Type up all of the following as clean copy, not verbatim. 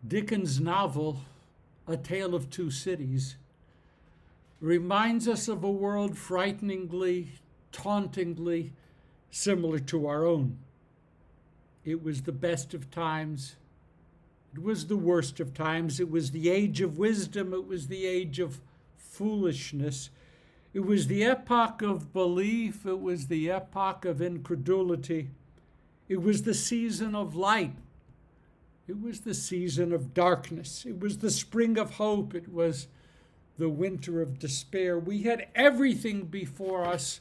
Dickens' novel, A Tale of Two Cities, reminds us of a world frighteningly, tauntingly similar to our own. It was the best of times. It was the worst of times. It was the age of wisdom. It was the age of foolishness. It was the epoch of belief. It was the epoch of incredulity. It was the season of light. It was the season of darkness. It was the spring of hope. It was the winter of despair. We had everything before us.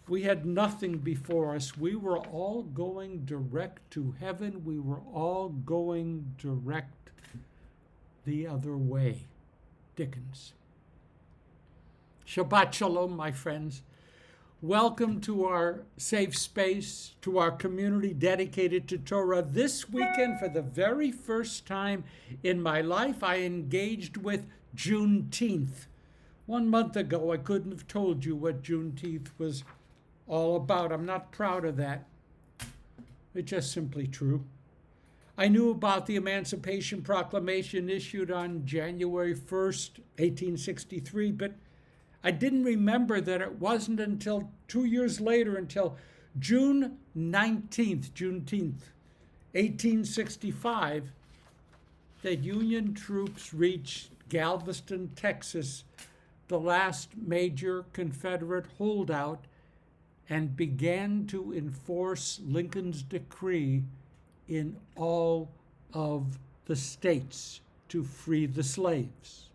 We had nothing before us. We were all going direct to heaven. We were all going direct the other way. Dickens. Shabbat Shalom, my friends. Welcome to our safe space, to our community dedicated to Torah. This weekend, for the very first time in my life, I engaged with Juneteenth. 1 month ago, I couldn't have told you what Juneteenth was all about. I'm not proud of that. It's just simply true. I knew about the Emancipation Proclamation issued on January 1st, 1863, but I didn't remember that it wasn't until 2 years later, until June 19th, Juneteenth, 1865, that Union troops reached Galveston, Texas, the last major Confederate holdout, and began to enforce Lincoln's decree in all of the states to free the slaves.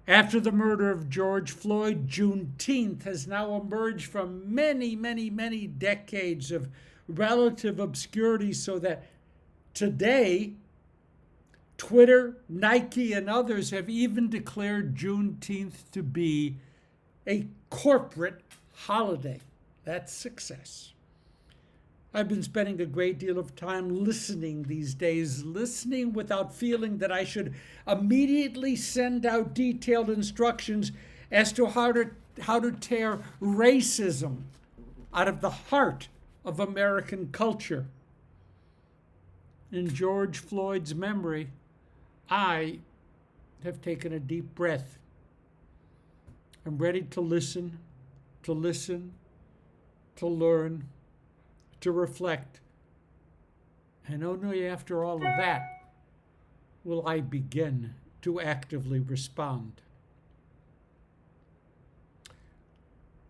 After the murder of George Floyd, Juneteenth has now emerged from many, many, many decades of relative obscurity, so that today, Twitter, Nike, and others have even declared Juneteenth to be a corporate holiday. That's success. I've been spending a great deal of time listening these days, listening without feeling that I should immediately send out detailed instructions as to how to tear racism out of the heart of American culture. In George Floyd's memory, I have taken a deep breath. I'm ready to listen, to learn, to reflect. And only after all of that will I begin to actively respond.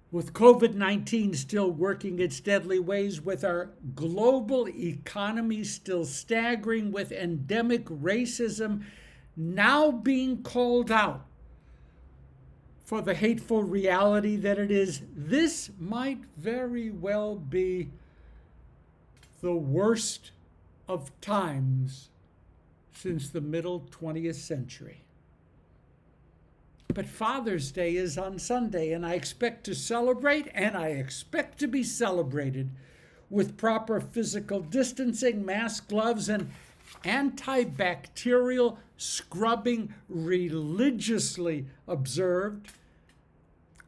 With COVID-19 still working its deadly ways, with our global economy still staggering, with endemic racism now being called out for the hateful reality that it is, this might very well be the worst of times since the middle 20th century. But Father's Day is on Sunday, and I expect to celebrate, and I expect to be celebrated with proper physical distancing, mask, gloves, and antibacterial scrubbing religiously observed.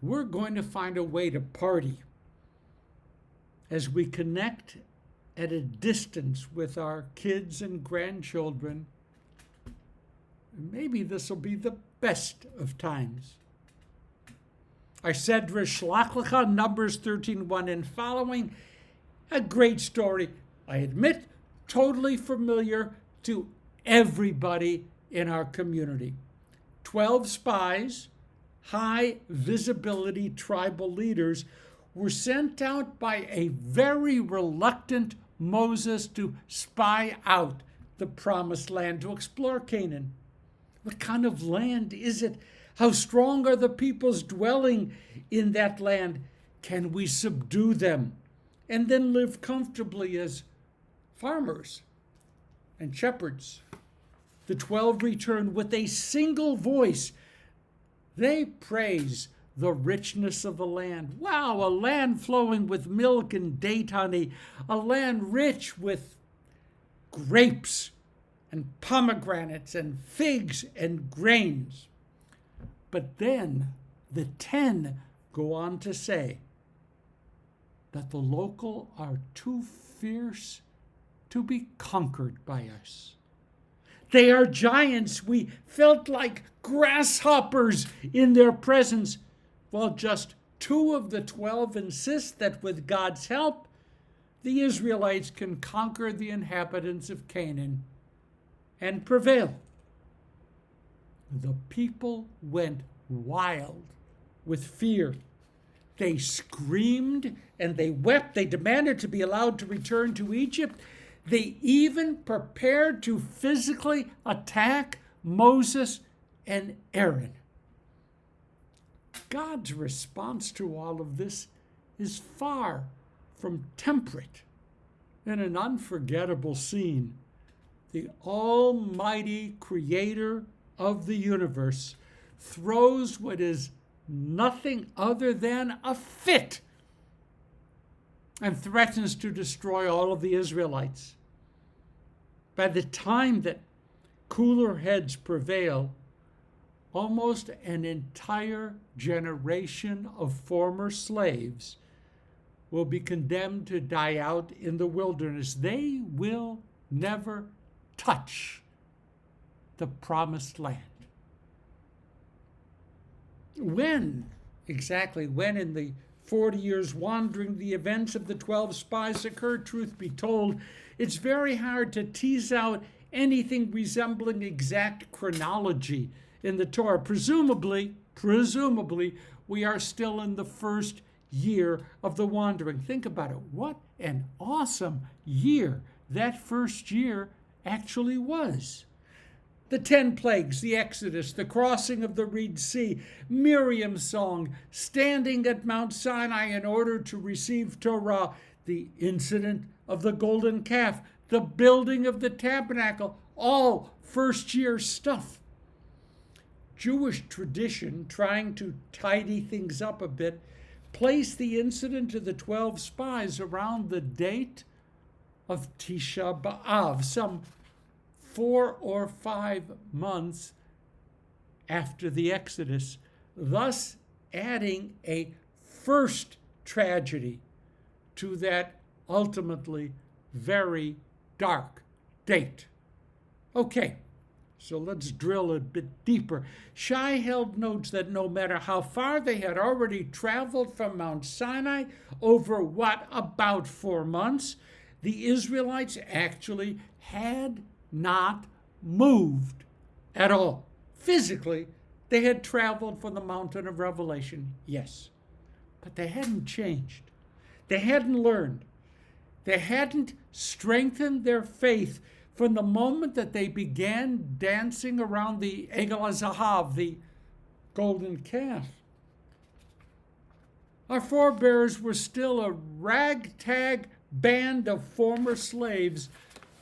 We're going to find a way to party as we connect at a distance with our kids and grandchildren. Maybe this will be the best of times. Our Sedra, SHELACH LECHA, Numbers 13:1 and following, a great story, I admit, totally familiar to everybody in our community. 12 spies, high visibility tribal leaders, were sent out by a very reluctant Moses to spy out the promised land, to explore Canaan. What kind of land is it? How strong are the peoples dwelling in that land? Can we subdue them and then live comfortably as farmers and shepherds? The 12 return with a single voice. They praise the richness of the land. Wow, a land flowing with milk and date honey, a land rich with grapes and pomegranates and figs and grains. But then the 10 go on to say that the local are too fierce to be conquered by us. They are giants. We felt like grasshoppers in their presence. Well, just 2 of the 12 insist that with God's help, the Israelites can conquer the inhabitants of Canaan and prevail. The people went wild with fear. They screamed and they wept. They demanded to be allowed to return to Egypt. They even prepared to physically attack Moses and Aaron. God's response to all of this is far from temperate. In an unforgettable scene, the almighty creator of the universe throws what is nothing other than a fit and threatens to destroy all of the Israelites. By the time that cooler heads prevail, almost an entire generation of former slaves will be condemned to die out in the wilderness. They will never touch the promised land. When in the 40 years wandering the events of the 12 spies occurred, truth be told, it's very hard to tease out anything resembling exact chronology in the Torah. Presumably, we are still in the first year of the wandering. Think about it. What an awesome year that first year actually was. The 10 plagues, the Exodus, the crossing of the Red Sea, Miriam's song, standing at Mount Sinai in order to receive Torah, the incident of the golden calf, the building of the tabernacle, all first year stuff. Jewish tradition, trying to tidy things up a bit, placed the incident of the 12 spies around the date of Tisha B'Av, some 4 or 5 months after the Exodus, thus adding a first tragedy to that ultimately very dark date. Okay, so let's drill a bit deeper. Shai held notes that no matter how far they had already traveled from Mount Sinai, over about 4 months, the Israelites actually had not moved at all. Physically, they had traveled from the mountain of revelation, yes, but they hadn't changed. They hadn't learned. They hadn't strengthened their faith from the moment that they began dancing around the Egel HaZahav, the golden calf. Our forebears were still a ragtag band of former slaves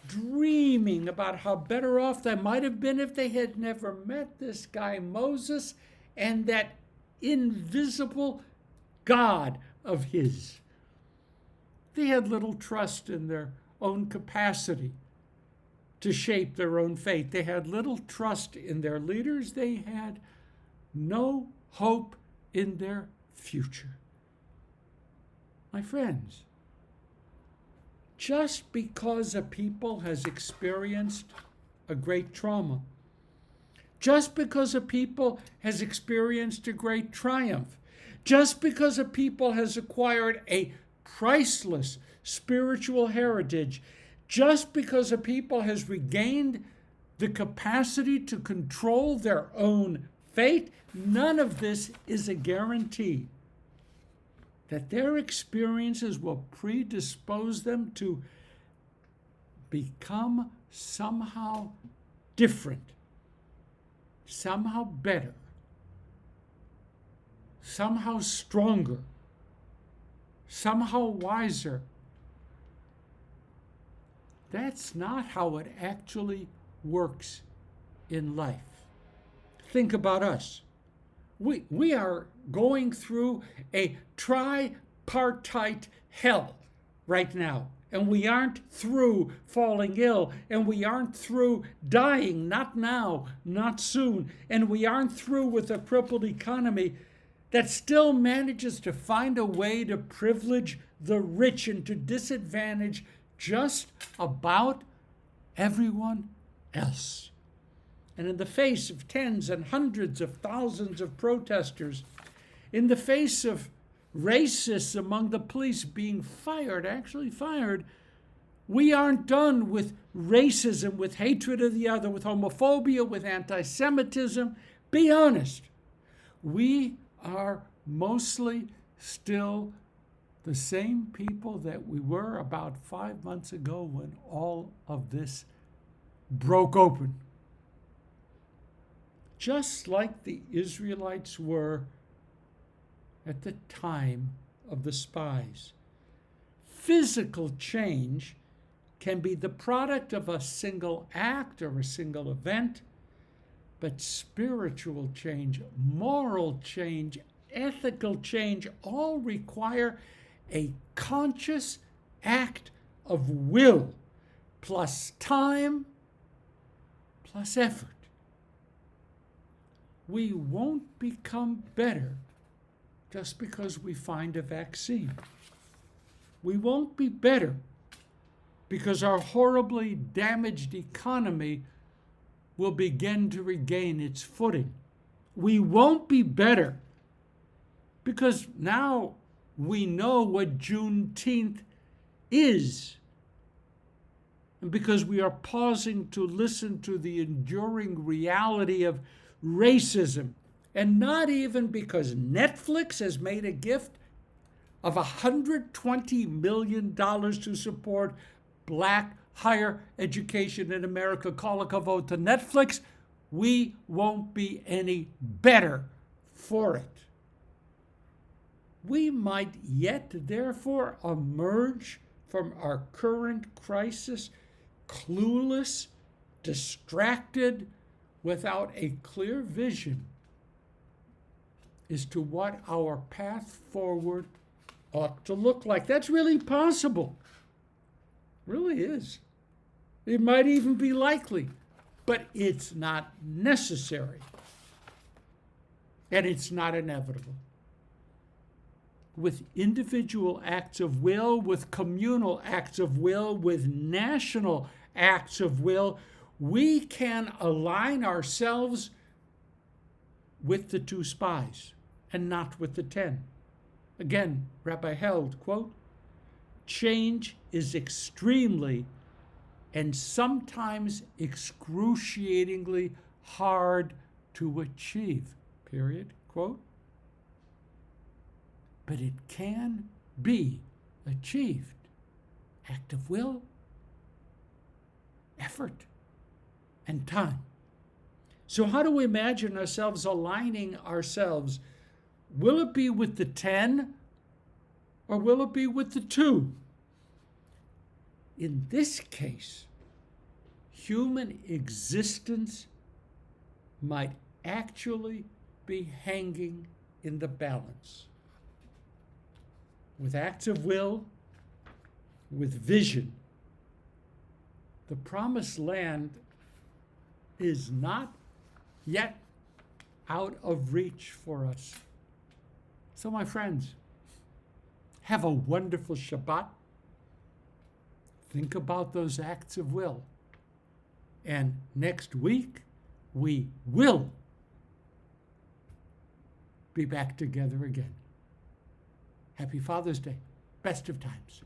dreaming about how better off they might have been if they had never met this guy Moses and that invisible God of his. They had little trust in their own capacity to shape their own fate. They had little trust in their leaders. They had no hope in their future. My friends, just because a people has experienced a great trauma, just because a people has experienced a great triumph, just because a people has acquired a priceless spiritual heritage, just because a people has regained the capacity to control their own fate, none of this is a guarantee that their experiences will predispose them to become somehow different, somehow better, somehow stronger, somehow wiser. That's not how it actually works in life. Think about us. We are going through a tripartite hell right now. And we aren't through falling ill. And we aren't through dying. Not now, not soon. And we aren't through with a crippled economy that still manages to find a way to privilege the rich and to disadvantage just about everyone else. and in the face of tens and hundreds of thousands of protesters, in the face of racists among the police being actually fired, we aren't done with racism, with hatred of the other, with homophobia, with anti-Semitism. Be honest. We are mostly still the same people that we were about 5 months ago when all of this broke open. Just like the Israelites were at the time of the spies. Physical change can be the product of a single act or a single event, but spiritual change, moral change, ethical change all require a conscious act of will, plus time, plus effort. We won't become better just because we find a vaccine. We won't be better because our horribly damaged economy will begin to regain its footing. We won't be better because now we know what Juneteenth is. And because we are pausing to listen to the enduring reality of racism, and not even because Netflix has made a gift of $120 million to support black higher education in America. Call a vote to Netflix. We won't be any better for it. We might yet, therefore, emerge from our current crisis clueless, distracted, without a clear vision as to what our path forward ought to look like. That's really possible. Really is. It might even be likely, but it's not necessary. And it's not inevitable. With individual acts of will, with communal acts of will, with national acts of will, we can align ourselves with the 2 spies and not with the 10. Again, Rabbi Held, quote, change is extremely and sometimes excruciatingly hard to achieve, period, quote. But it can be achieved. Act of will, effort, and time. So how do we imagine ourselves aligning ourselves? Will it be with the 10 or will it be with the 2? In this case, human existence might actually be hanging in the balance. With acts of will, with vision, the promised land is not yet out of reach for us. So, my friends, have a wonderful Shabbat. Think about those acts of will. And next week, we will be back together again. Happy Father's Day. Best of times.